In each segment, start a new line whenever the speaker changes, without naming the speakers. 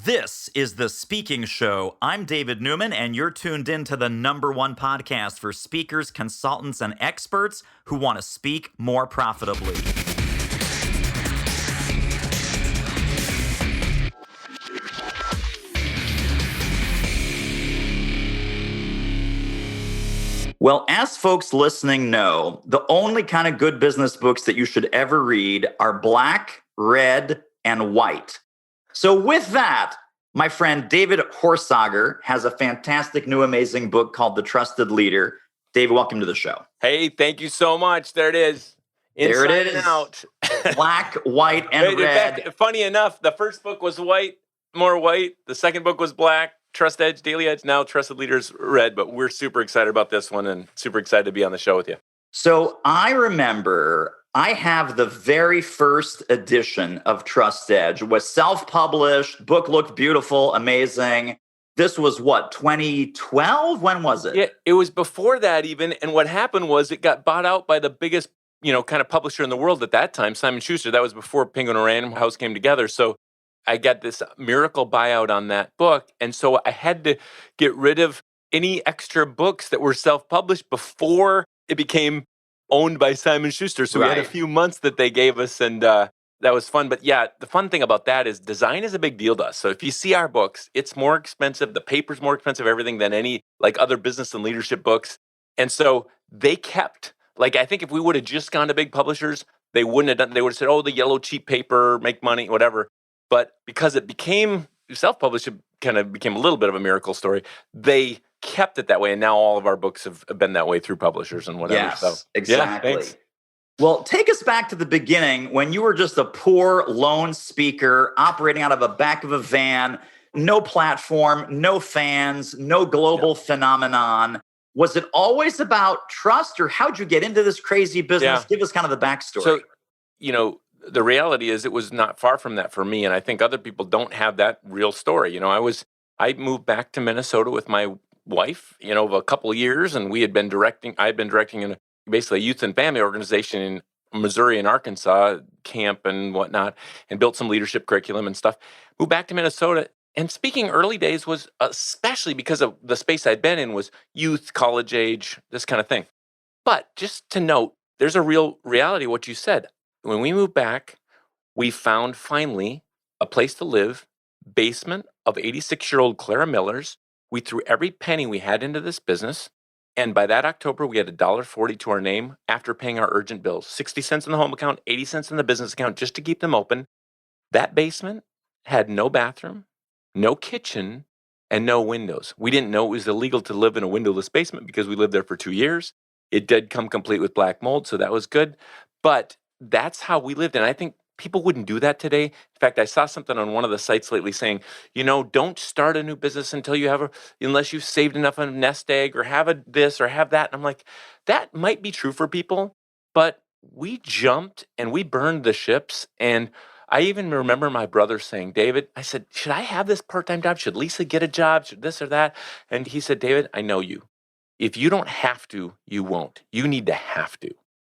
This is The Speaking Show. I'm David Newman, and you're tuned in to the #1 podcast for speakers, consultants, and experts who want to speak more profitably. Well, as folks listening know, the only kind of good business books that you should ever read are black, red, and white. So with that, my friend David Horsager has a fantastic new amazing book called The Trusted Leader. David, welcome to the show.
Hey, thank you so much. There it is.
There it is.
And out.
Black, white, and red.
In fact, funny enough, the first book was white, more white. The second book was black, Trust Edge, Daily Edge. Now Trusted Leaders red, but we're super excited about this one and super excited to be on the show with you.
So I remember I have the very first edition of Trust Edge. It was self-published, book looked beautiful, amazing. This was what, 2012? When was it?
Yeah, it was before that even. And what happened was it got bought out by the biggest, kind of publisher in the world at that time, Simon Schuster. That was before Penguin and Random House came together. So I got this miracle buyout on that book. And so I had to get rid of any extra books that were self-published before it became owned by Simon Schuster. So we had a few months that they gave us, and that was fun. But yeah, the fun thing about that is design is a big deal to us. So if you see our books, it's more expensive. The paper's more expensive, everything than any other business and leadership books. And so they kept, I think if we would have just gone to big publishers, they wouldn't have done, they would have said, oh, the yellow cheap paper, make money, whatever. But because it became self-published, it kind of became a little bit of a miracle story. They kept it that way, and now all of our books have been that way through publishers and whatever.
Yes,
so,
exactly.
Yeah,
well, take us back to the beginning when you were just a poor lone speaker operating out of the back of a van, no platform, no fans, no global phenomenon. Was it always about trust, or how'd you get into this crazy business? Give us kind of the backstory.
So, the reality is it was not far from that for me. And I think other people don't have that real story. I moved back to Minnesota with my wife, of a couple of years, and I had been directing in basically a youth and family organization in Missouri and Arkansas, camp and whatnot, and built some leadership curriculum and stuff. Moved back to Minnesota. And speaking early days was, especially because of the space I'd been in, was youth, college age, this kind of thing. But just to note, there's a real reality of what you said. When we moved back, we found finally a place to live, basement of 86-year-old Clara Miller's. We threw every penny we had into this business. And by that October, we had $1.40 to our name after paying our urgent bills. 60 cents in the home account, 80 cents in the business account, just to keep them open. That basement had no bathroom, no kitchen, and no windows. We didn't know it was illegal to live in a windowless basement because we lived there for 2 years. It did come complete with black mold, so that was good. But that's how we lived. And I think people wouldn't do that today. In fact, I saw something on one of the sites lately saying, don't start a new business until unless you've saved enough of a nest egg or have this or have that. And I'm like, that might be true for people, but we jumped and we burned the ships. And I even remember my brother saying, David, I said, should I have this part-time job? Should Lisa get a job? Should this or that? And he said, David, I know you. If you don't have to, you won't. You need to have to.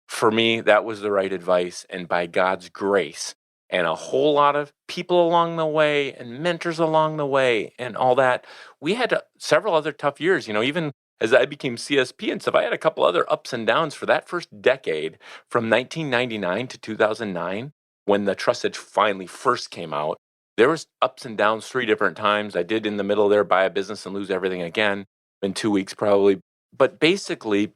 For me, that was the right advice. And by God's grace and a whole lot of people along the way and mentors along the way and all that, we had several other tough years. Even as I became CSP and stuff, I had a couple other ups and downs for that first decade from 1999 to 2009, when the Trust Edge finally first came out. There was ups and downs 3 different times. I did in the middle there buy a business and lose everything again in 2 weeks probably. But basically,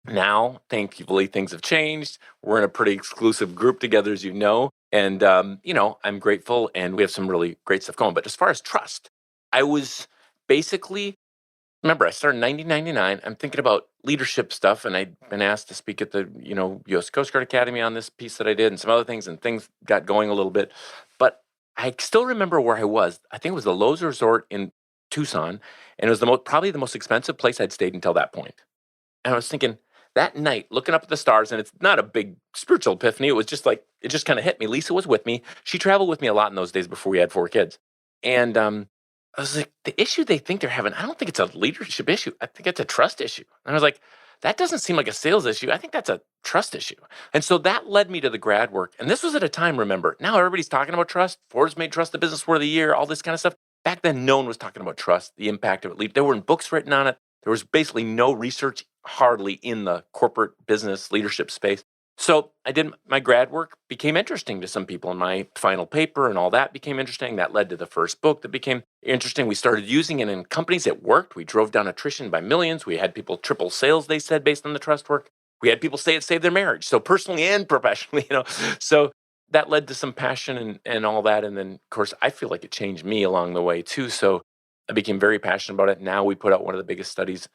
now, thankfully, things have changed. We're in a pretty exclusive group together, as you know. And, I'm grateful, and we have some really great stuff going. But as far as trust, I was basically, remember, I started in 1999. I'm thinking about leadership stuff, and I'd been asked to speak at the, U.S. Coast Guard Academy on this piece that I did and some other things, and things got going a little bit. But I still remember where I was. I think it was the Lowe's Resort in Tucson, and it was probably the most expensive place I'd stayed until that point. And I was thinking, that night, looking up at the stars, and it's not a big spiritual epiphany. It was just it just kind of hit me. Lisa was with me. She traveled with me a lot in those days before we had 4 kids. And I was like, the issue they think they're having, I don't think it's a leadership issue. I think it's a trust issue. And I was like, that doesn't seem like a sales issue. I think that's a trust issue. And so that led me to the grad work. And this was at a time, remember, now everybody's talking about trust. Forbes made Trust the Business Word of the Year, all this kind of stuff. Back then, no one was talking about trust, the impact of it. There weren't books written on it. There was basically no research hardly in the corporate business leadership space. So I did my grad work became interesting to some people, and my final paper and all that became interesting. That led to the first book that became interesting. We started using it in companies. It worked. We drove down attrition by millions. We had people triple sales, they said, based on the trust work. We had people say it saved their marriage. So personally and professionally, So that led to some passion and all that. And then, of course, I feel like it changed me along the way too. So I became very passionate about it. Now we put out one of the biggest studies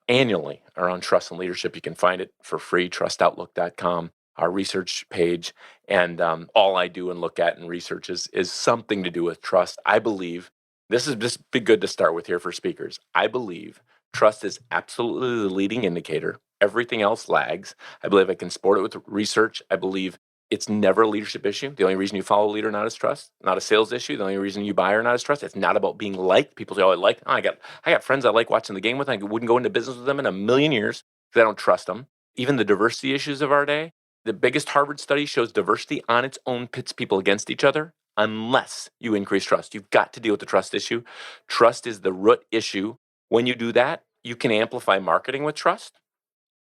annually around trust and leadership. You can find it for free, trustoutlook.com, our research page. And all I do and look at and research is something to do with trust. I believe, this is just be good to start with here for speakers. I believe trust is absolutely the leading indicator. Everything else lags. I believe I can support it with research. I believe it's never a leadership issue. The only reason you follow a leader not is trust, not a sales issue. The only reason you buy or not is trust. It's not about being liked. People say, "Oh, I got friends I like watching the game with. I wouldn't go into business with them in a million years because I don't trust them." Even the diversity issues of our day, the biggest Harvard study shows diversity on its own pits people against each other unless you increase trust. You've got to deal with the trust issue. Trust is the root issue. When you do that, you can amplify marketing with trust.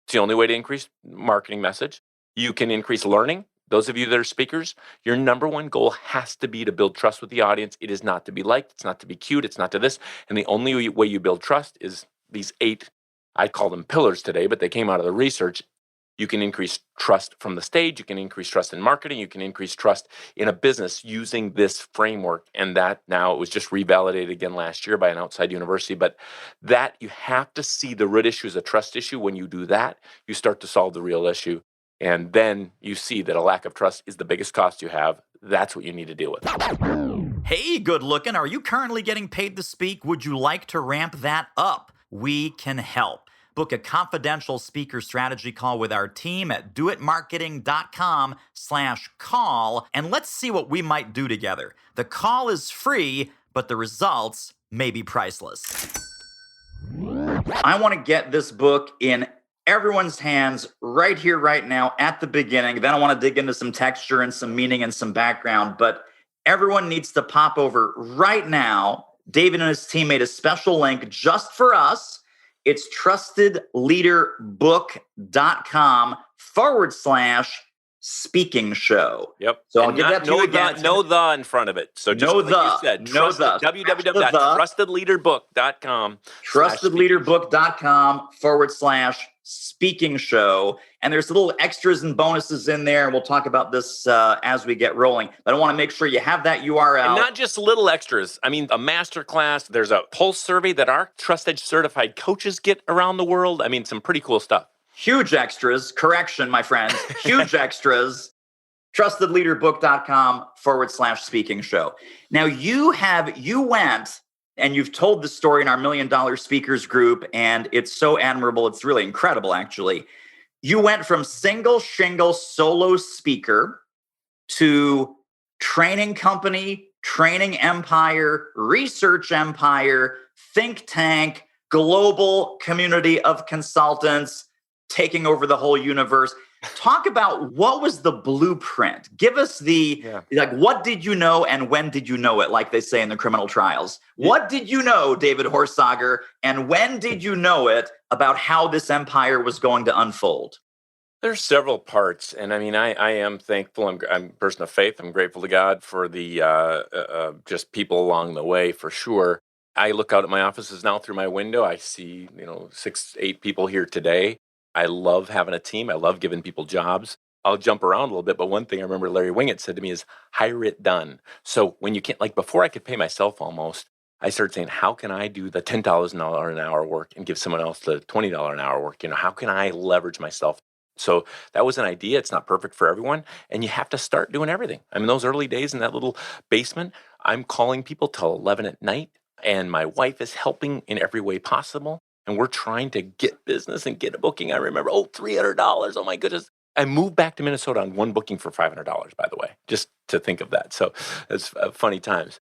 It's the only way to increase marketing message. You can increase learning. Those of you that are speakers, your number one goal has to be to build trust with the audience. It is not to be liked. It's not to be cute. It's not to this. And the only way you build trust is these 8, I call them pillars today, but they came out of the research. You can increase trust from the stage. You can increase trust in marketing. You can increase trust in a business using this framework. And that now it was just revalidated again last year by an outside university. But that you have to see the root issue as a trust issue. When you do that, you start to solve the real issue. And then you see that a lack of trust is the biggest cost you have. That's what you need to deal with.
Hey, good looking. Are you currently getting paid to speak? Would you like to ramp that up? We can help. Book a confidential speaker strategy call with our team at doitmarketing.com/call, and let's see what we might do together. The call is free, but the results may be priceless. I want to get this book in everyone's hands right here, right now, at the beginning. Then I want to dig into some texture and some meaning and some background, but everyone needs to pop over right now. David and his team made a special link just for us. It's trustedleaderbook.com/speaking show.
Yep.
So I'll give that to you again.
No the in front of it. So just
no
like
the,
you said,
no the.
www.trustedleaderbook.com.
trustedleaderbook.com/speaking show. And there's little extras and bonuses in there. And we'll talk about this as we get rolling. But I want to make sure you have that URL.
And not just little extras. I mean, a masterclass. There's a pulse survey that our Trust Edge certified coaches get around the world. I mean, some pretty cool stuff.
Huge extras. Correction, my friends. Huge extras. trustedleaderbook.com/speaking show. Now you went and you've told the story in our $1 Million Speakers group, and it's so admirable. It's really incredible, actually. You went from single shingle solo speaker to training company, training empire, research empire, think tank, global community of consultants, taking over the whole universe. Talk about what was the blueprint. Give us what did you know and when did you know it, like they say in the criminal trials? What did you know, David Horsager, and when did you know it about how this empire was going to unfold?
There's several parts, and I mean, I am thankful. I'm a person of faith. I'm grateful to God for the just people along the way, for sure. I look out at my offices now through my window. I see 6, 8 people here today. I love having a team. I love giving people jobs. I'll jump around a little bit, but one thing I remember Larry Wingett said to me is, hire it done. So when you can't, like before I could pay myself almost, I started saying, how can I do the $10 an hour work and give someone else the $20 an hour work? How can I leverage myself? So that was an idea. It's not perfect for everyone. And you have to start doing everything. I mean, those early days in that little basement, I'm calling people till 11 at night, and my wife is helping in every way possible. And we're trying to get business and get a booking. I remember, $300. Oh my goodness. I moved back to Minnesota on one booking for $500, by the way, just to think of that. So it's funny times.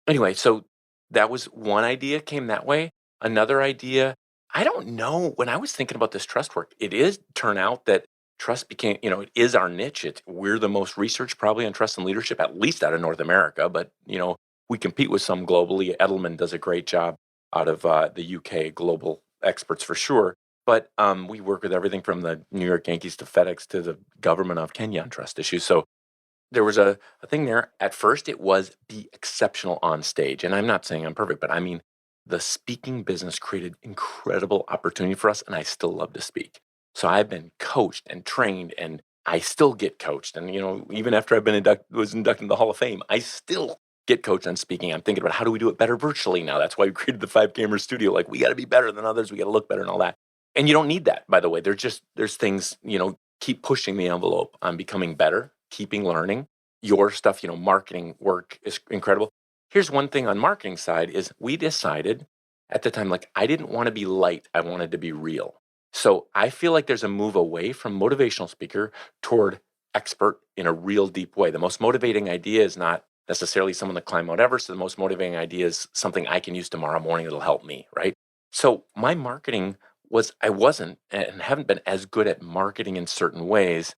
Anyway, so that was one idea, came that way. Another idea, I don't know, when I was thinking about this trust work, it is turn out that trust became, it is our niche. We're the most researched probably on trust and leadership, at least out of North America. But, We compete with some globally. Edelman does a great job out of the UK, global experts for sure. But we work with everything from the New York Yankees to FedEx to the government of Kenya on trust issues. So there was a thing there. At first, it was be exceptional on stage. And I'm not saying I'm perfect, but I mean, the speaking business created incredible opportunity for us, and I still love to speak. So I've been coached and trained, and I still get coached. And even after I've been was inducted in the Hall of Fame, I still get coached on speaking. I'm thinking about how do we do it better virtually now. That's why we created the 5 camera studio. Like we got to be better than others. We got to look better and all that. And you don't need that, by the way. There's things, keep pushing the envelope on becoming better, keeping learning. Your stuff, marketing work is incredible. Here's one thing on marketing side is we decided at the time, like I didn't want to be light. I wanted to be real. So I feel like there's a move away from motivational speaker toward expert in a real deep way. The most motivating idea is not necessarily someone that climbed Mount Everest. The most motivating idea is something I can use tomorrow morning that'll help me, right? So my marketing I wasn't and haven't been as good at marketing in certain ways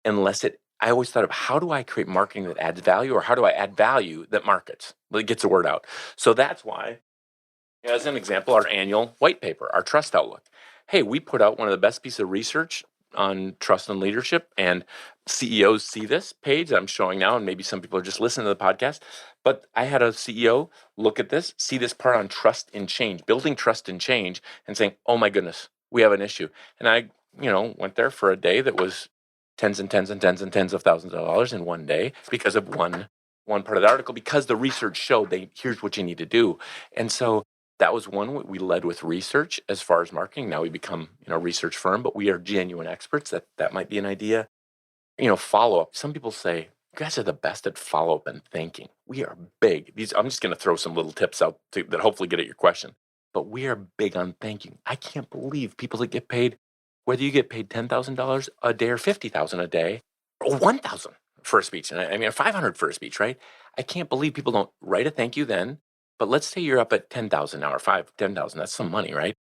unless I always thought of how do I create marketing that adds value, or how do I add value that markets, that gets the word out. So that's why, as an example, our annual white paper, our trust outlook. Hey, we put out one of the best pieces of research on trust and leadership, and CEOs see this page that I'm showing now, and maybe some people are just listening to the podcast. But I had a CEO look at this, see this part on trust and change, building trust and change, and saying, "Oh my goodness, we have an issue." And I, went there for a day that was tens and tens and tens and tens of thousands of dollars in one day because of one part of the article, because the research showed here's what you need to do. And so that was one. We led with research as far as marketing. Now we become a research firm, but we are genuine experts. That might be an idea. Follow up. Some people say you guys are the best at follow up and thanking. We are big. I'm just going to throw some little tips out that hopefully get at your question. But we are big on thanking. I can't believe people that get paid, whether you get paid $10,000 a day or $50,000 a day or 1,000 for a speech, and I mean 500 for a speech, right? I can't believe people don't write a thank you then. But let's say you're up at 10,000 now, or 10,000. That's some money, right?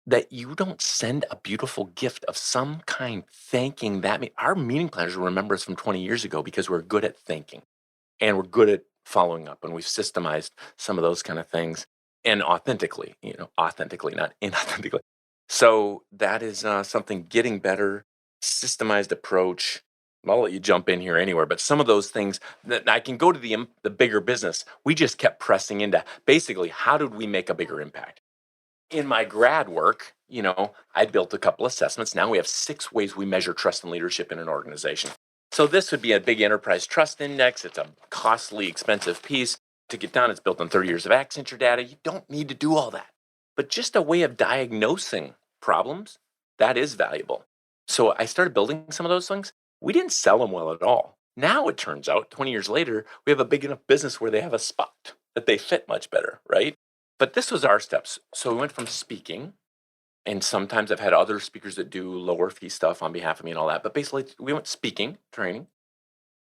That you don't send a beautiful gift of some kind thanking that. Our meeting planners will remember us from 20 years ago because we're good at thanking and we're good at following up, and we've systemized some of those kind of things, and authentically, authentically, not inauthentically. So that is something, getting better, systemized approach. I'll let you jump in here anywhere, but some of those things that I can go to the bigger business. We just kept pressing into basically how did we make a bigger impact? In my grad work, I built a couple assessments. Now we have 6 ways we measure trust and leadership in an organization. So this would be a big enterprise trust index. It's a costly, expensive piece to get done. It's built on 30 years of Accenture data. You don't need to do all that. But just a way of diagnosing problems, that is valuable. So I started building some of those things. We didn't sell them well at all. Now it turns out, 20 years later, we have a big enough business where they have a spot that they fit much better, right? But this was our steps. So we went from speaking, and sometimes I've had other speakers that do lower fee stuff on behalf of me and all that. But basically, we went speaking, training,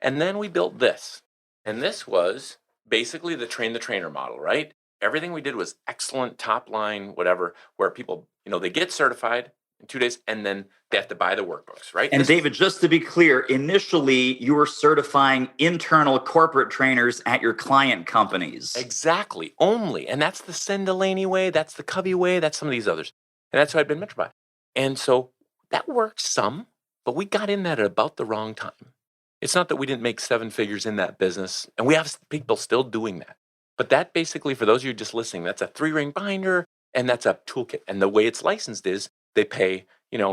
and then we built this. And this was basically the train the trainer model, right? Everything we did was excellent, top line, whatever, where people, they get certified in 2 days, and then they have to buy the workbooks, right?
And David, just to be clear, initially you were certifying internal corporate trainers at your client companies.
Exactly, only. And that's the Sen Delaney way, that's the Covey way, that's some of these others. And that's who I've been mentored by. And so that worked some, but we got in that at about the wrong time. It's not that we didn't make 7 figures in that business, and we have people still doing that. But that basically, for those of you just listening, that's a 3-ring binder, and that's a toolkit. And the way it's licensed is they pay,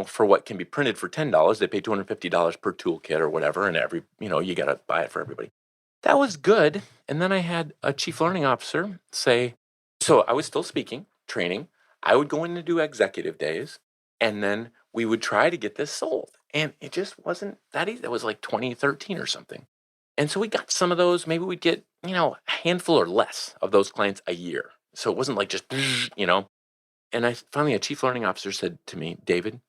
for what can be printed for $10, they pay $250 per toolkit or whatever, and you got to buy it for everybody. That was good. And then I had a chief learning officer say, so I was still speaking, training. I would go in and do executive days, and then we would try to get this sold. And it just wasn't that easy. That was like 2013 or something. And so we got some of those. Maybe we'd get, a handful or less of those clients a year. So it wasn't like just, And finally, a chief learning officer said to me, David,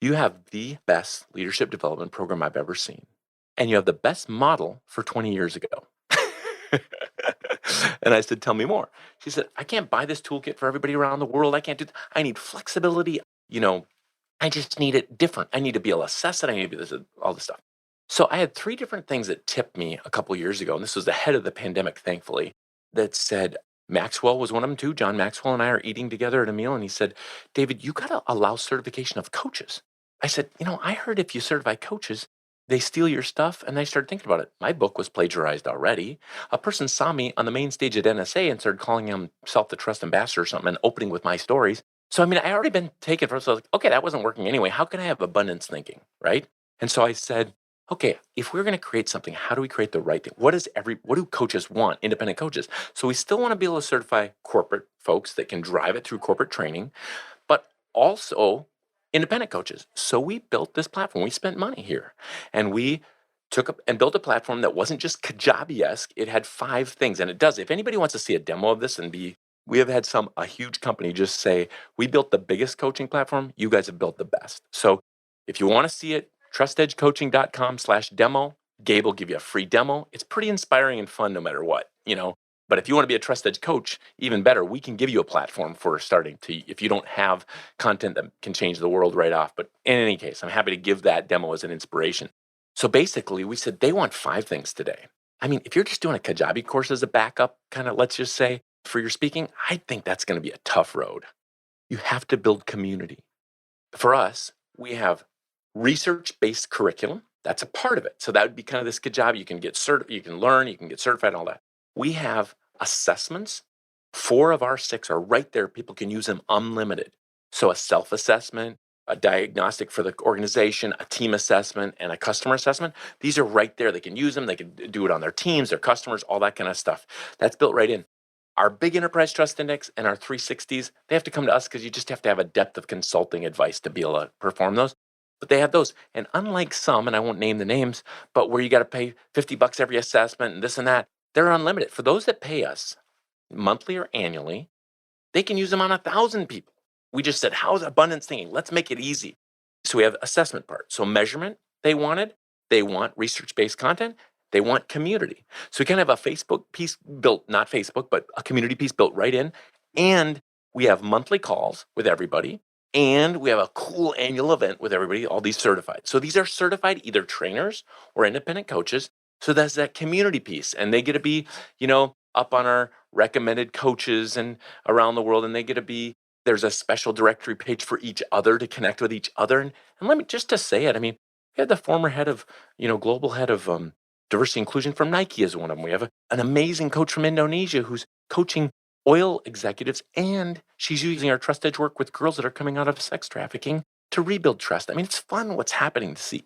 you have the best leadership development program I've ever seen. And you have the best model for 20 years ago. And I said, tell me more. She said, I can't buy this toolkit for everybody around the world. I can't do that. I need flexibility. I just need it different. I need to be able to assess it. I need to be all this stuff. So I had 3 different things that tipped me a couple years ago. And this was ahead of the pandemic, thankfully. that said, Maxwell was one of them too. John Maxwell and I are eating together at a meal, and he said, David, you got to allow certification of coaches. I said, I heard if you certify coaches, they steal your stuff. And I started thinking about it. My book was plagiarized already. A person saw me on the main stage at NSA and started calling himself the trust ambassador or something and opening with my stories. So, I already been taken for, so I was like, okay, that wasn't working anyway. How can I have abundance thinking, right? And so I said, okay, if we're going to create something, how do we create the right thing? What do coaches want, independent coaches? So we still want to be able to certify corporate folks that can drive it through corporate training, but also independent coaches. So we built this platform. We spent money here, and we took up and built a platform that wasn't just Kajabi-esque. It had 5 things, and it does. If anybody wants to see a demo of this we have had a huge company just say, we built the biggest coaching platform. You guys have built the best. So if you want to see it, trustedgecoaching.com/demo. Gabe will give you a free demo. It's pretty inspiring and fun no matter what. But if you want to be a Trust Edge coach, even better, we can give you a platform for starting to, if you don't have content that can change the world right off. But in any case, I'm happy to give that demo as an inspiration. So basically, we said they want 5 things today. If you're just doing a Kajabi course as a backup, kind of, let's just say, for your speaking, I think that's going to be a tough road. You have to build community. For us, we have research-based curriculum. That's a part of it. So that would be kind of this Kajabi. You can get you can learn, you can get certified and all that. We have assessments. 4 of our 6 are right there. People can use them unlimited. So a self-assessment, a diagnostic for the organization, a team assessment, and a customer assessment. These are right there. They can use them. They can do it on their teams, their customers, all that kind of stuff. That's built right in. Our big enterprise trust index and our 360s, they have to come to us because you just have to have a depth of consulting advice to be able to perform those. But they have those. And unlike some, and I won't name the names, but where you got to pay $50 every assessment and this and that, they're unlimited. For those that pay us monthly or annually, they can use them on 1,000 people. We just said, how's abundance thinking? Let's make it easy. So we have assessment part. So measurement they wanted. They want research-based content. They want community. So we kind of have a Facebook piece built, not Facebook, but a community piece built right in. And we have monthly calls with everybody. And we have a cool annual event with everybody, all these certified. So these are certified either trainers or independent coaches. So that's that community piece. And they get to be, up on our recommended coaches and around the world. And they get to be, there's a special directory page for each other to connect with each other. And let me just to say it, we had the former head of, global head of diversity inclusion from Nike as one of them. We have an amazing coach from Indonesia who's coaching oil executives, and she's using our Trust Edge work with girls that are coming out of sex trafficking to rebuild trust. It's fun what's happening to see.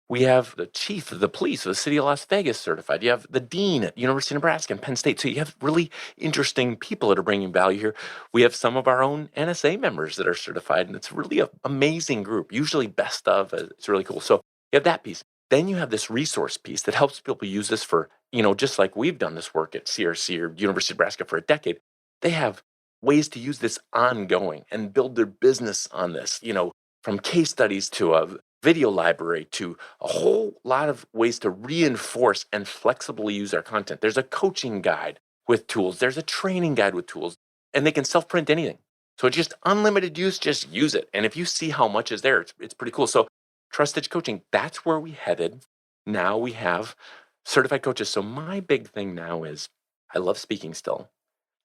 We have the chief of the police of the city of Las Vegas certified. You have the dean at University of Nebraska and Penn State. So you have really interesting people that are bringing value here. We have some of our own NSA members that are certified, and it's really an amazing group, usually best of. It's really cool. So you have that piece. Then you have this resource piece that helps people use this for, just like we've done this work at CRC or University of Nebraska for a decade. They have ways to use this ongoing and build their business on this, from case studies to a video library to a whole lot of ways to reinforce and flexibly use our content. There's a coaching guide with tools. There's a training guide with tools, and they can self-print anything. So it's just unlimited use, just use it. And if you see how much is there, it's pretty cool. So Trust Edge Coaching, that's where we headed. Now we have certified coaches. So my big thing now is I love speaking still,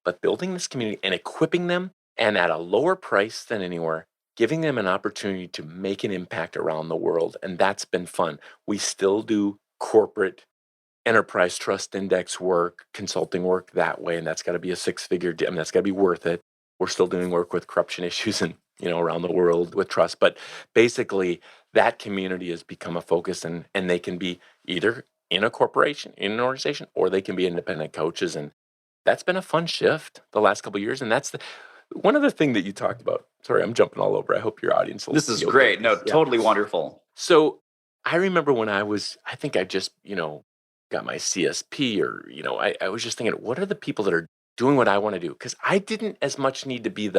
but building this community and equipping them, and at a lower price than anywhere, giving them an opportunity to make an impact around the world. And that's been fun. We still do corporate enterprise trust index work, consulting work that way. And that's got to be a 6-figure deal. That's got to be worth it. We're still doing work with corruption issues and, around the world with trust. But basically, that community has become a focus, and they can be either in a corporation, in an organization, or they can be independent coaches. And that's been a fun shift the last couple of years. And that's one other thing that you talked about. Sorry, I'm jumping all over. I hope your audience will.
This is great. No, totally wonderful.
So I remember when I think I just, got my CSP, or, I was just thinking, what are the people that are doing what I want to do? Because I didn't as much need to be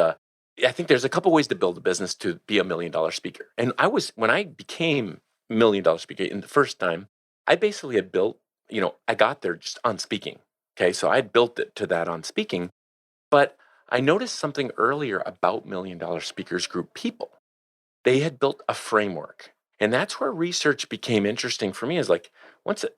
I think there's a couple ways to build a business to be $1 million speaker. And when I became $1 million speaker in the first time, I basically had built, I got there just on speaking. Okay. So I built it to that on speaking, but I noticed something earlier about $1 million speakers group people. They had built a framework, and that's where research became interesting for me. Is like,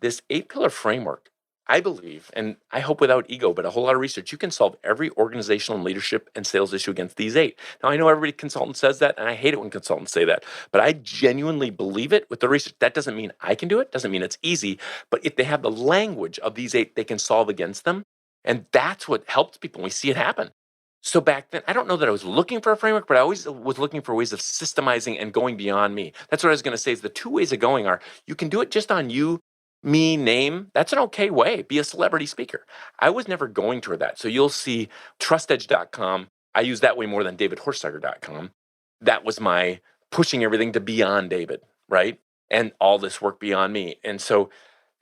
this 8-pillar framework, I believe, and I hope without ego, but a whole lot of research, you can solve every organizational and leadership and sales issue against these 8. Now, I know every consultant says that, and I hate it when consultants say that, but I genuinely believe it with the research. That doesn't mean I can do it, doesn't mean it's easy, but if they have the language of these 8, they can solve against them. And that's what helps people. We see it happen. So back then, I don't know that I was looking for a framework, but I always was looking for ways of systemizing and going beyond me. That's what I was going to say is the 2 ways of going are you can do it just on you, me, name. That's an okay way. Be a celebrity speaker. I was never going toward that. So you'll see trustedge.com. I use that way more than davidhorsteiger.com. That was my pushing everything to beyond David, right? And all this work beyond me. And so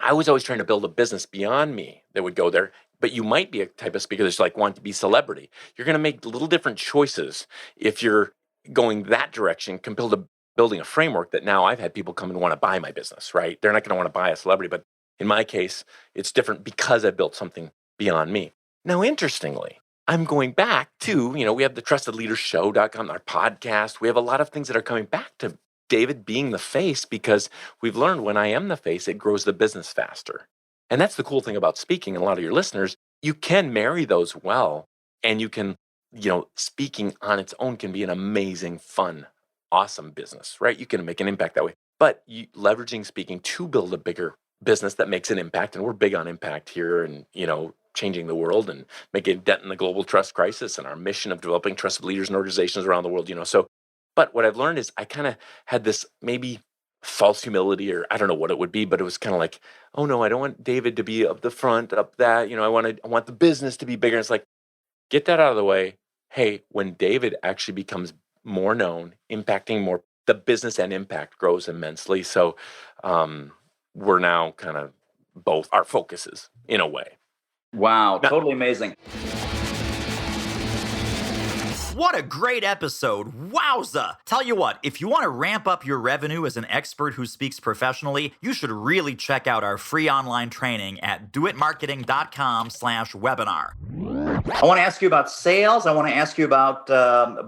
I was always trying to build a business beyond me that would go there. But you might be a type of speaker that's like want to be celebrity. You're going to make little different choices if you're going that direction compared to building a framework that now I've had people come and want to buy my business, right? They're not going to want to buy a celebrity, but in my case, it's different because I built something beyond me. Now, interestingly, I'm going back to, we have the trustedleadershow.com, our podcast. We have a lot of things that are coming back to David being the face because we've learned when I am the face, it grows the business faster. And that's the cool thing about speaking. And a lot of your listeners, you can marry those well, and you can, speaking on its own can be an amazing, fun, awesome business, right? You can make an impact that way. But leveraging speaking to build a bigger business that makes an impact, and we're big on impact here, and changing the world and making a dent in the global trust crisis, and our mission of developing trusted leaders and organizations around the world. So, but what I've learned is I kind of had this maybe false humility, or I don't know what it would be, but it was kind of like, oh no, I don't want David to be up the front, up that. I want the business to be bigger. And it's like, get that out of the way. Hey, when David actually becomes more known, impacting more, the business and impact grows immensely. So we're now kind of both our focuses in a way.
Wow, totally amazing. What a great episode. Wowza. Tell you what, if you want to ramp up your revenue as an expert who speaks professionally, you should really check out our free online training at doitmarketing.com/webinar. I want to ask you about sales. I want to ask you about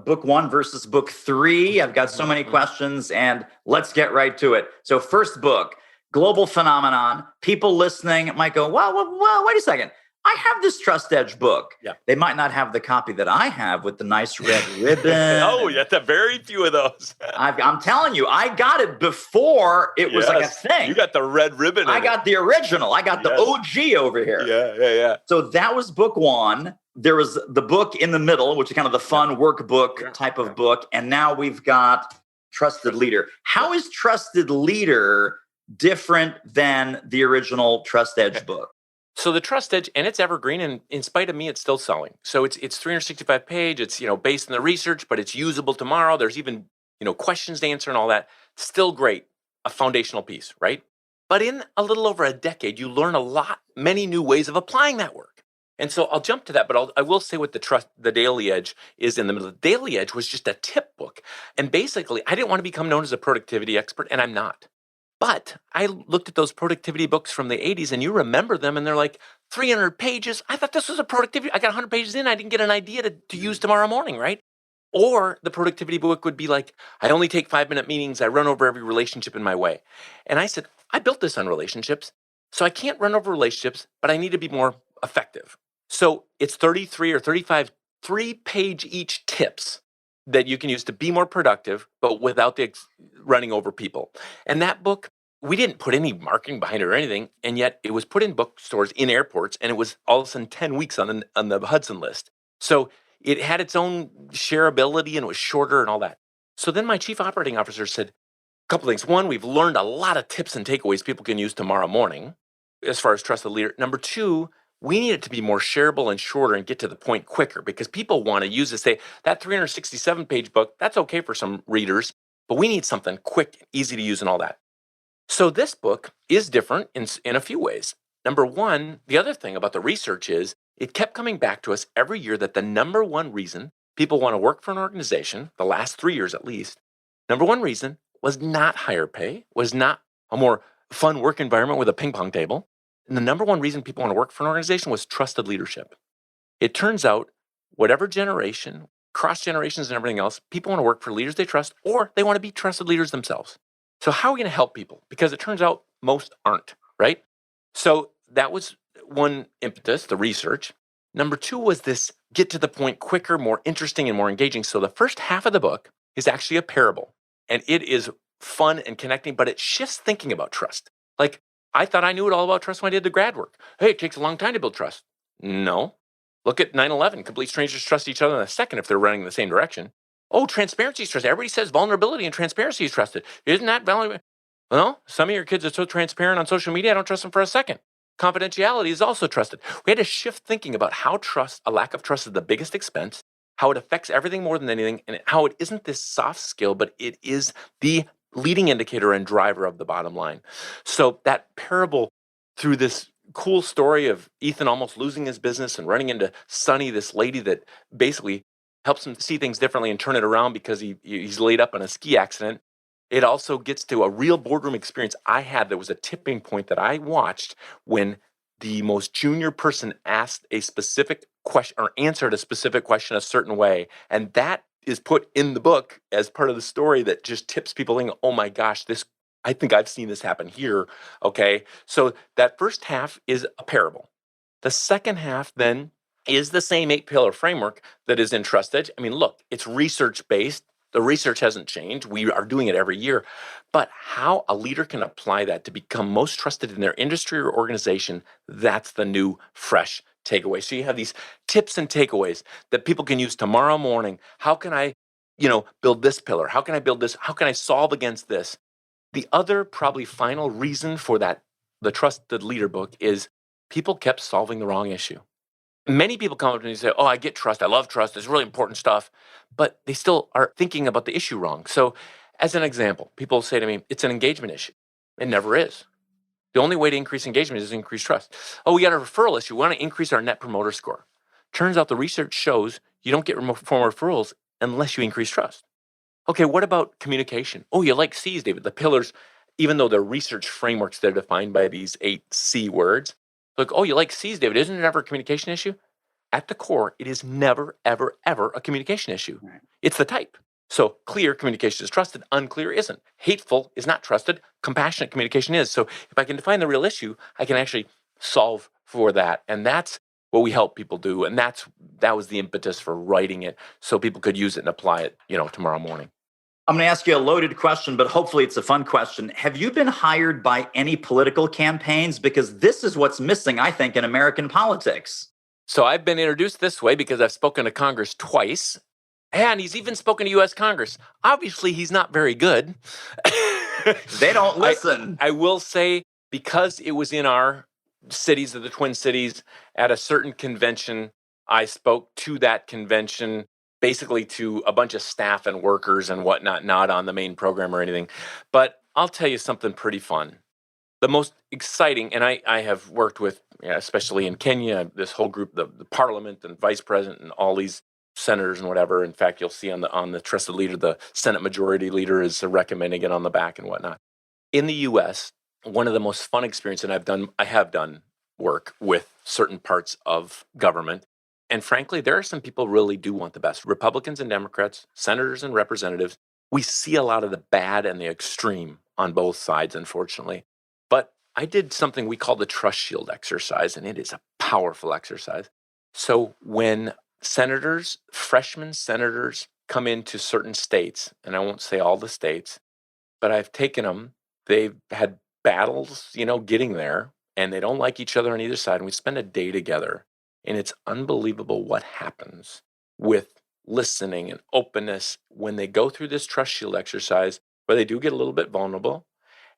book 1 versus book 3. I've got so many questions, and let's get right to it. So first book, global phenomenon. People listening might go, well, wait a second. I have this Trust Edge book.
Yeah.
They might not have the copy that I have with the nice red ribbon.
Oh, you have to have very few of those.
I'm telling you, I got it before it was like a thing.
You got the red ribbon.
I got the original. I got the OG over here.
Yeah.
So that was book 1. There was the book in the middle, which is kind of the fun workbook type of book. And now we've got Trusted Leader. How is Trusted Leader different than the original Trust Edge book?
So the Trust Edge, and it's evergreen, and in spite of me, it's still selling. So it's 365 page. It's based on the research, but it's usable tomorrow. There's even questions to answer and all that. Still great, a foundational piece, right? But in a little over a decade, you learn many new ways of applying that work. And so I'll jump to that, but I will say what the Daily Edge is in the middle. The Daily Edge was just a tip book, and basically, I didn't want to become known as a productivity expert, and I'm not. But I looked at those productivity books from the 80s, and you remember them, and they're like 300 pages. I thought this was a productivity. I got 100 pages in. I didn't get an idea to use tomorrow morning, right? Or the productivity book would be like, I only take 5-minute meetings. I run over every relationship in my way. And I said, I built this on relationships, so I can't run over relationships, but I need to be more effective. So it's 33 or 35 3-page each tips that you can use to be more productive, but without the running over people. And that book, we didn't put any marketing behind it or anything, and yet it was put in bookstores in airports, and it was all of a sudden 10 weeks on the Hudson list. So it had its own shareability, and it was shorter and all that. So then my chief operating officer said a couple things. One, we've learned a lot of tips and takeaways people can use tomorrow morning as far as Trusted Leader. Number 2, we need it to be more shareable and shorter and get to the point quicker, because people want to use it. Say that 367-page book, that's okay for some readers, but we need something quick, easy to use and all that. So this book is different in a few ways. Number 1, the other thing about the research is it kept coming back to us every year that the number 1 reason people want to work for an organization, the last 3 years at least, number 1 reason was not higher pay, was not a more fun work environment with a ping pong table. And the number 1 reason people want to work for an organization was trusted leadership. It turns out, whatever generation, cross generations and everything else, people want to work for leaders they trust, or they want to be trusted leaders themselves. So how are we going to help people? Because it turns out most aren't, right? So that was one impetus, the research. Number two was this get to the point quicker, more interesting, and more engaging. So the first half of the book is actually a parable, and it is fun and connecting, but it shifts thinking about trust. Like, I thought I knew it all about trust when I did the grad work. Hey, it takes a long time to build trust. No. Look at 9/11. Complete strangers trust each other in a second if they're running in the same direction. Oh, transparency is trusted. Everybody says vulnerability and transparency is trusted. Isn't that valuable? Well, some of your kids are so transparent on social media, I don't trust them for a second. Confidentiality is also trusted. We had to shift thinking about how a lack of trust is the biggest expense, how it affects everything more than anything, and how it isn't this soft skill, but it is the leading indicator and driver of the bottom line. So that parable, through this cool story of Ethan almost losing his business and running into Sunny, this lady that basically helps him see things differently and turn it around because he's laid up in a ski accident. It also gets to a real boardroom experience I had. There was a tipping point that I watched when the most junior person asked a specific question or answered a specific question a certain way. And that is put in the book as part of the story that just tips people in. Oh my gosh, I think I've seen this happen here. Okay. So that first half is a parable. The second half then is the same 8-pillar framework that is in Trust Edge. I mean, look, it's research based. The research hasn't changed. We are doing it every year. But how a leader can apply that to become most trusted in their industry or organization, that's the new, fresh takeaway. So you have these tips and takeaways that people can use tomorrow morning. How can I, build this pillar? How can I build this? How can I solve against this? The other probably final reason for that, the Trusted Leader book, is people kept solving the wrong issue. Many people come up to me and say, oh, I get trust. I love trust. It's really important stuff. But they still are thinking about the issue wrong. So as an example, people say to me, it's an engagement issue. It never is. The only way to increase engagement is to increase trust. Oh, we got a referral issue. We want to increase our net promoter score. Turns out the research shows you don't get more referrals unless you increase trust. Okay, what about communication? Oh, you like C's, David. The pillars, even though they're research frameworks, they're defined by these 8 C words. Like, oh, you like C's, David. Isn't it ever a communication issue? At the core, it is never, ever, ever a communication issue. Right. It's the type. So clear communication is trusted, unclear isn't. Hateful is not trusted, compassionate communication is. So if I can define the real issue, I can actually solve for that. And that's what we help people do. And that was the impetus for writing it so people could use it and apply it, tomorrow morning.
I'm going to ask you a loaded question, but hopefully it's a fun question. Have you been hired by any political campaigns? Because this is what's missing, I think, in American politics.
So I've been introduced this way because I've spoken to Congress twice, and he's even spoken to U.S. Congress. Obviously, he's not very good.
They don't listen.
I will say, because it was in our cities of the Twin Cities at a certain convention, I spoke to that convention, basically to a bunch of staff and workers and whatnot, not on the main program or anything. But I'll tell you something pretty fun. The most exciting, and I have worked with, especially in Kenya, this whole group, the parliament and vice president and all these senators and whatever. In fact, you'll see on the Trusted Leader, the Senate Majority Leader is recommending it on the back and whatnot. In the U.S., one of the most fun experiences, and I have done work with certain parts of government. And frankly, there are some people really do want the best. Republicans and Democrats, senators and representatives. We see a lot of the bad and the extreme on both sides, unfortunately. But I did something we call the Trust Shield exercise, and it is a powerful exercise. So when freshman senators come into certain states, and I won't say all the states, but I've taken them, they've had battles, getting there, and they don't like each other on either side, and we spend a day together. And it's unbelievable what happens with listening and openness when they go through this Trust Shield exercise, where they do get a little bit vulnerable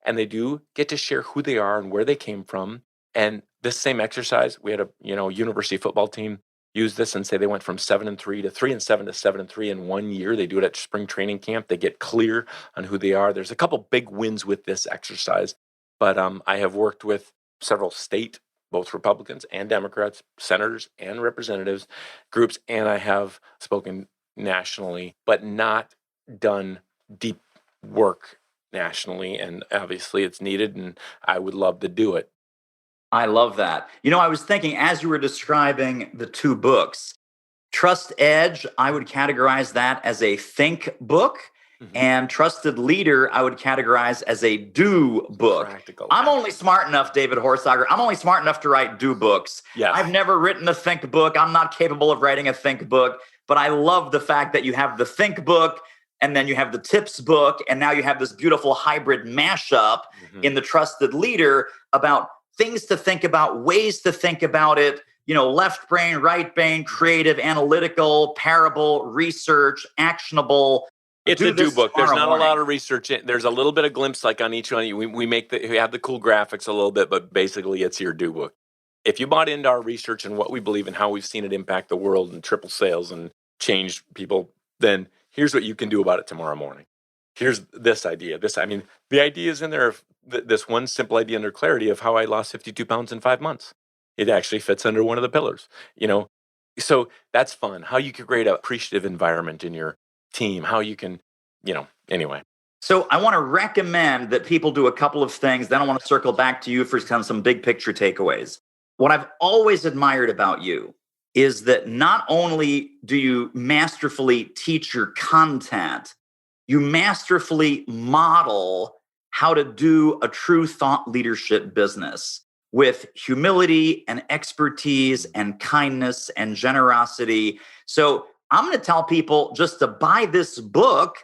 and they do get to share who they are and where they came from. And this same exercise, we had a university football team use this and say they went from 7-3 to 3-7 to 7-3 in 1 year. They do it at spring training camp. They get clear on who they are. There's a couple big wins with this exercise, but I have worked with several state, both Republicans and Democrats, senators and representatives groups, and I have spoken nationally, but not done deep work nationally. And obviously it's needed, and I would love to do it.
I love that. I was thinking as you were describing the 2 books, Trust Edge, I would categorize that as a think book.
Mhm.
And Trusted Leader, I would categorize as a do book.
Practical
I'm only
action.
smart enough, David Horsager, I'm only smart enough to write do books.
Yes.
I've never written a think book. I'm not capable of writing a think book, but I love the fact that you have the think book and then you have the tips book, and now you have this beautiful hybrid mashup in the Trusted Leader about things to think about, ways to think about it, left brain, right brain, creative, analytical, parable, research, actionable.
It's
Do
a do
this
book. There's
tomorrow
not a lot
morning.
of research. There's a little bit of glimpse like on each one. We have the cool graphics a little bit, but basically it's your do book. If you bought into our research and what we believe and how we've seen it impact the world and triple sales and change people, then here's what you can do about it tomorrow morning. Here's this idea. The idea is in there of this one simple idea under clarity of how I lost 52 pounds in 5 months. It actually fits under one of the pillars, you know. So that's fun. How you can create an appreciative environment in your team, how you can, anyway.
So I want to recommend that people do a couple of things. Then I want to circle back to you for some big picture takeaways. What I've always admired about you is that not only do you masterfully teach your content, you masterfully model how to do a true thought leadership business with humility and expertise and kindness and generosity. So I'm going to tell people just to buy this book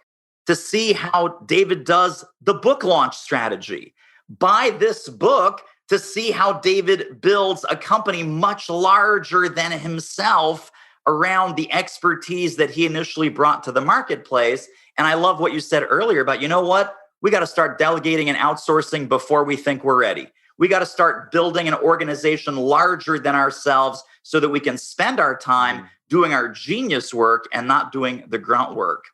to see how David does the book launch strategy. Buy this book to see how David builds a company much larger than himself around the expertise that he initially brought to the marketplace. And I love what you said earlier about, what? We got to start delegating and outsourcing before we think we're ready. We got to start building an organization larger than ourselves so that we can spend our time doing our genius work and not doing the grunt work.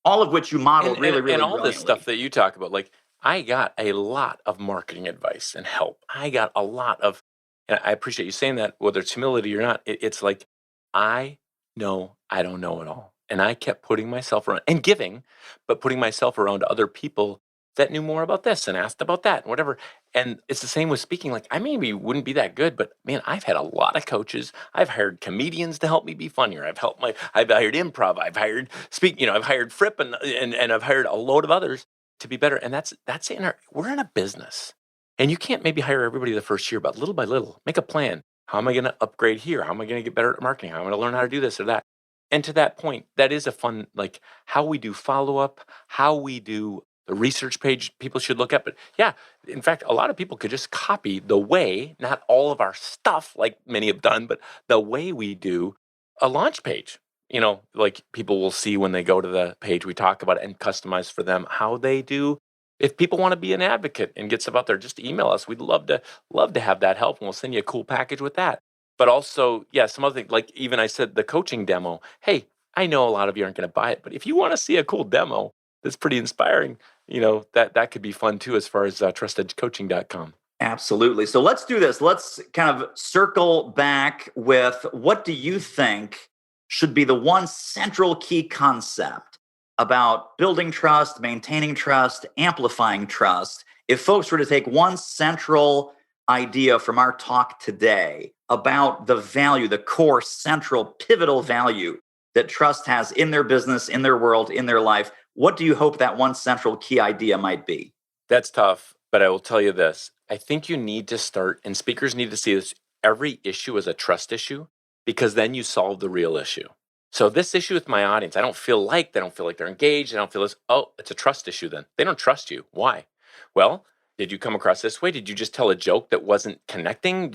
All of which you model really
and all this
brilliantly.
stuff that you talk about, like I got a lot of marketing advice and help. I got a lot of, and I appreciate you saying that, whether it's humility or not. It's like I know I don't know it all, and I kept putting myself around and giving, but putting myself around other people that knew more about this and asked about that and whatever. And it's the same with speaking. Like I maybe wouldn't be that good, but man, I've had a lot of coaches. I've hired comedians to help me be funnier. I've hired improv. I've hired I've hired Fripp and I've hired a load of others to be better. And that's we're in a business. And you can't maybe hire everybody the first year, but little by little, make a plan. How am I going to upgrade here? How am I going to get better at marketing? How am I going to learn how to do this or that? And to that point, that is a fun, like how we do follow up, how we do the research page people should look at. But yeah, in fact, a lot of people could just copy the way, not all of our stuff like many have done, but the way we do a launch page. Like people will see when they go to the page we talk about it and customize for them how they do. If people want to be an advocate and get stuff out there, just email us. We'd love to have that help, and we'll send you a cool package with that. But also, yeah, some other things, like even I said, the coaching demo. Hey, I know a lot of you aren't going to buy it, but if you want to see a cool demo that's pretty inspiring, that could be fun too, as far as trustedcoaching.com.
Absolutely. So let's do this. Let's kind of circle back with what do you think should be the one central key concept about building trust, maintaining trust, amplifying trust? If folks were to take one central idea from our talk today about the value, the core, central, pivotal value that trust has in their business, in their world, in their life, what do you hope that one central key idea might be?
That's tough, but I will tell you this. I think you need to start, and speakers need to see this, every issue as a trust issue, because then you solve the real issue. So this issue with my audience, they don't feel like they're engaged. They don't feel this. Oh, it's a trust issue then. They don't trust you. Why? Well, did you come across this way? Did you just tell a joke that wasn't connecting?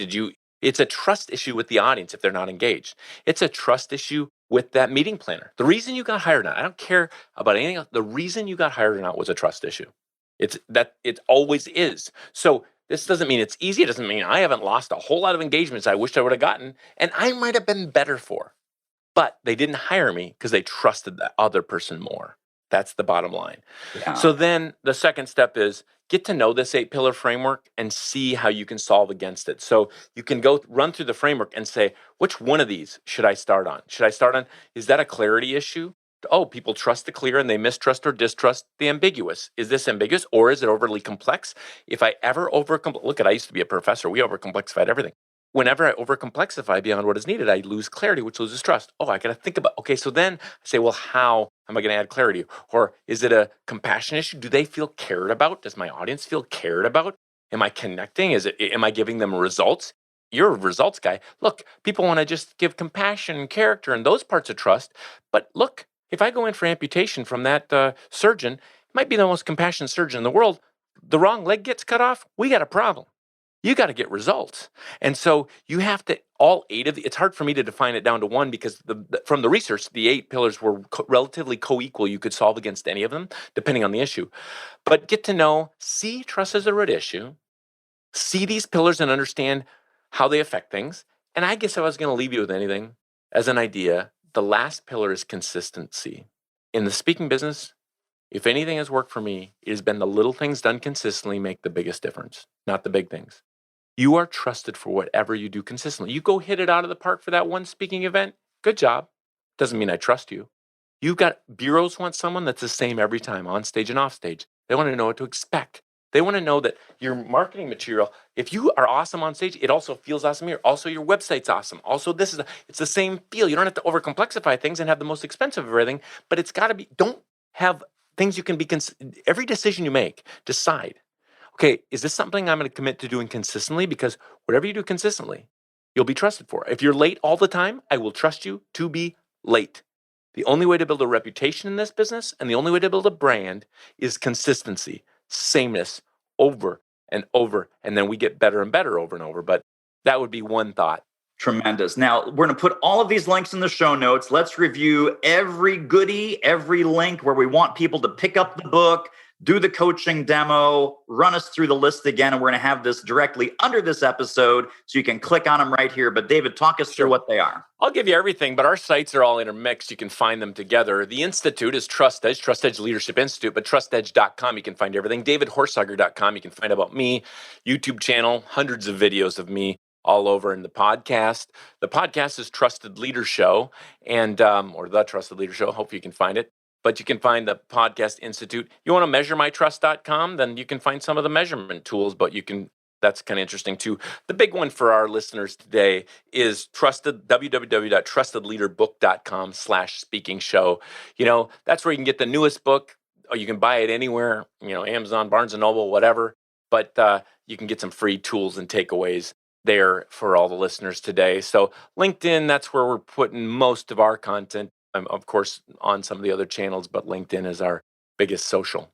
It's a trust issue with the audience if they're not engaged. It's a trust issue with that meeting planner. The reason you got hired or not, I don't care about anything else. The reason you got hired or not was a trust issue. It always is. So this doesn't mean it's easy. It doesn't mean I haven't lost a whole lot of engagements I wished I would have gotten, and I might have been better for. But they didn't hire me because they trusted the other person more. That's the bottom line.
Yeah.
So then the second step is get to know this 8-pillar framework and see how you can solve against it. So you can go run through the framework and say, which one of these should I start on? Is that a clarity issue? Oh, people trust the clear and they mistrust or distrust the ambiguous. Is this ambiguous or is it overly complex? If I ever look, I used to be a professor. We overcomplexified everything. whenever I overcomplexify beyond what is needed, I lose clarity, which loses trust. Oh, I got to think about, okay, so then I say, well, how am I going to add clarity? Or is it a compassion issue? Do they feel cared about? Does my audience feel cared about? Am I connecting? Am I giving them results? You're a results guy. Look, people want to just give compassion and character and those parts of trust. But look, if I go in for amputation from that surgeon, it might be the most compassionate surgeon in the world. The wrong leg gets cut off, we got a problem. You got to get results. And so you have to, all 8 of the, it's hard for me to define it down to one because from the research, the 8 pillars were relatively co-equal. You could solve against any of them, depending on the issue. But get to know, see trust as a root issue, see these pillars and understand how they affect things. And I guess if I was going to leave you with anything as an idea, the last pillar is consistency. In the speaking business, if anything has worked for me, it has been the little things done consistently make the biggest difference, not the big things. You are trusted for whatever you do consistently. You go hit it out of the park for that one speaking event. Good job. Doesn't mean I trust you. You've got bureaus want someone that's the same every time, on stage and off stage. They want to know what to expect. They want to know that your marketing material, if you are awesome on stage, it also feels awesome here. Also, your website's awesome. Also, it's the same feel. You don't have to overcomplexify things and have the most expensive of everything, but it's got to be, don't have things you can be, every decision you make, decide. Okay, is this something I'm going to commit to doing consistently? Because whatever you do consistently, you'll be trusted for. If you're late all the time, I will trust you to be late. The only way to build a reputation in this business and the only way to build a brand is consistency, sameness, over and over. And then we get better and better over and over. But that would be one thought.
Tremendous. Now, we're going to put all of these links in the show notes. Let's review every goodie, every link where we want people to pick up the book, do the coaching demo, run us through the list again, and we're going to have this directly under this episode, so you can click on them right here. But David, talk us through what they are.
I'll give you everything, but our sites are all intermixed. You can find them together. The Institute is Trust Edge Leadership Institute, but trustedge.com, you can find everything. davidhorsager.com, you can find about me, YouTube channel, hundreds of videos of me all over in the podcast. The podcast is Trusted Leader Show, and or The Trusted Leader Show. Hopefully you can find it. But you can find the Podcast Institute. You want to measuremytrust.com, then you can find some of the measurement tools, but that's kind of interesting too. The big one for our listeners today is www.trustedleaderbook.com/speaking show. That's where you can get the newest book. Or you can buy it anywhere, Amazon, Barnes & Noble, whatever. But you can get some free tools and takeaways there for all the listeners today. So LinkedIn, that's where we're putting most of our content. I'm, of course, on some of the other channels, but LinkedIn is our biggest social.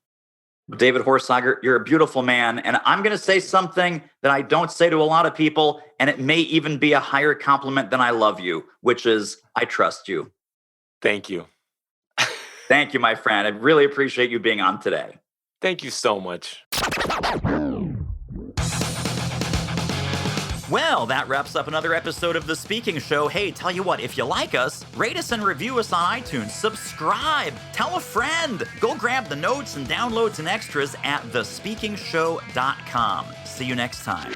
David Horsager, you're a beautiful man. And I'm going to say something that I don't say to a lot of people, and it may even be a higher compliment than I love you, which is I trust you.
Thank you.
Thank you, my friend. I really appreciate you being on today.
Thank you so much.
Well, that wraps up another episode of The Speaking Show. Hey, tell you what, if you like us, rate us and review us on iTunes. Subscribe. Tell a friend. Go grab the notes and downloads and extras at thespeakingshow.com. See you next time.